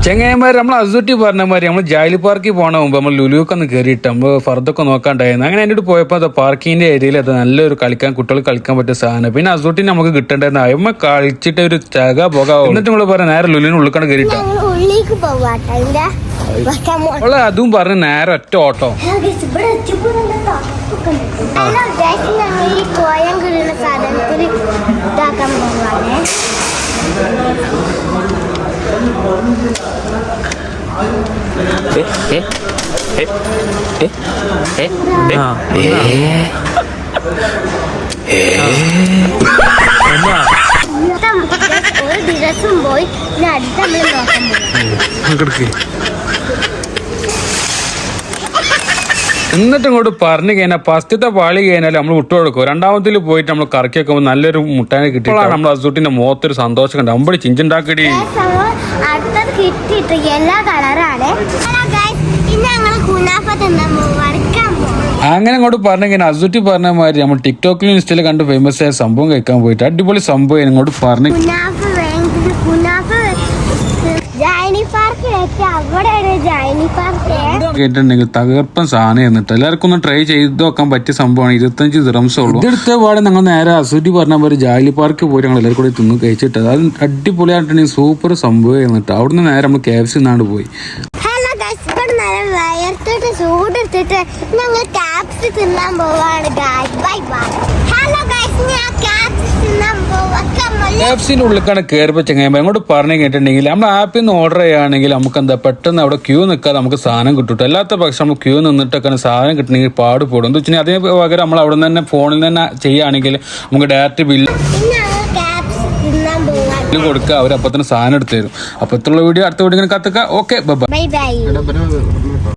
ചെങ്ങായിമാർ നമ്മൾ അസൂട്ടി പറഞ്ഞ മാതിരി നമ്മൾ ജാലി പാർക്കിൽ പോകണ മുമ്പ് നമ്മൾ ലുലുവൊക്കെ ഒന്ന് കയറിയിട്ട് നമ്മൾ ഫർദൊക്കെ നോക്കാണ്ടായിരുന്നു. അങ്ങനെ എൻ്റെ പോയപ്പോൾ അത് പാർക്കിങ്ങിന്റെ ഏരിയയിൽ അത് നല്ലൊരു കുട്ടികൾ കളിക്കാൻ പറ്റിയ സാധനം. പിന്നെ അസൂട്ടി നമുക്ക് കിട്ടേണ്ടായിരുന്നു. അയമ്മ കളിച്ചിട്ട് ഒരു ചക പോകാം. എന്നിട്ട് നമ്മൾ പറഞ്ഞ നേരെ ലുലുവിന് ഉള്ളിക്കാണ് കയറിയിട്ടോ. അതും പറഞ്ഞ് നേരെ ഒറ്റ ഓട്ടോ. പോയി അടുത്ത എന്നിട്ട് ഇങ്ങോട്ട് പറഞ്ഞു കഴിഞ്ഞാൽ ഫസ്റ്റത്തെ പാളി കഴിഞ്ഞാൽ നമ്മൾ വിട്ടുകൊടുക്കും. രണ്ടാമത്തിൽ പോയിട്ട് നമ്മൾ കറക്കി വെക്കുമ്പോൾ നല്ലൊരു മുട്ടാനെ കിട്ടിയപ്പോഴാണ് നമ്മൾ അസൂട്ടിന്റെ മുഖത്തൊരു സന്തോഷം കണ്ടത്. അമ്പടി ചിഞ്ചുണ്ടാക്കടി അടുത്തത് കിട്ടിയിട്ട് എല്ലാ കളറാണ്. അങ്ങനെ അങ്ങോട്ട് പറഞ്ഞു കഴിഞ്ഞാൽ അസൂട്ടി പറഞ്ഞ മാതിരി നമ്മൾ ടിക്ടോക്കിലും ഇൻസ്റ്റയിലും കണ്ട് ഫേമസ് ആയ സംഭവം കഴിക്കാൻ പോയിട്ട് അടിപൊളി സംഭവം ഇങ്ങോട്ട് പറഞ്ഞു കേട്ടിട്ടുണ്ടെങ്കിൽ തകർപ്പൻ സാധനം എന്നിട്ട് എല്ലാവർക്കും ഒന്ന് ട്രൈ ചെയ്ത് നോക്കാൻ പറ്റിയ സംഭവമാണ്. 25 ദിറംസേ ഉള്ളൂ. ഇതെടുത്ത പാടെ ഞങ്ങൾ നേരെ അസൂട്ടി പറഞ്ഞ പോലെ ജാലി പാർക്ക് പോയിട്ട് ഞങ്ങൾ എല്ലാവരും കൂടി തിന്ന് കഴിച്ചിട്ട് അത് അടിപൊളിയായിട്ടുണ്ടെങ്കിൽ സൂപ്പർ സംഭവം എന്നിട്ട് അവിടുന്ന് നേരെ നമ്മൾ KFC നിന്നാണ് പോയി. ചൂടെടുത്തിട്ട് ഞങ്ങൾ കാപ്സ് തിന്നാൻ പോവാണ്. KFCന്റെ ഉള്ളിലേക്കാണ് കയറിപ്പോ ചെങ്ങായി അങ്ങോട്ട് പറഞ്ഞു കേട്ടിട്ടുണ്ടെങ്കിൽ നമ്മൾ ആപ്പിൽ നിന്ന് ഓർഡർ ചെയ്യുകയാണെങ്കിൽ നമുക്ക് എന്താ പെട്ടെന്ന് അവിടെ ക്യൂ നിൽക്കാതെ നമുക്ക് സാധനം കിട്ടും. അല്ലാത്ത പക്ഷം നമ്മൾ ക്യൂ നിന്നിട്ടൊക്കെ സാധനം കിട്ടണമെങ്കിൽ പാടുപെടും. എന്താ വെച്ചാൽ അതിന് പകരം നമ്മൾ അവിടെ നിന്ന് തന്നെ ഫോണിൽ തന്നെ ചെയ്യുകയാണെങ്കിൽ നമുക്ക് ഡയറക്റ്റ് ബില്ല് കൊടുക്കുക. അവർ അപ്പത്തിന് സാധനം എടുത്തു തരും. അപ്പൊ ഇത്രയുള്ള വീഡിയോ അടുത്ത വീഡിയോ ഇങ്ങനെ കത്തുക. Okay bye.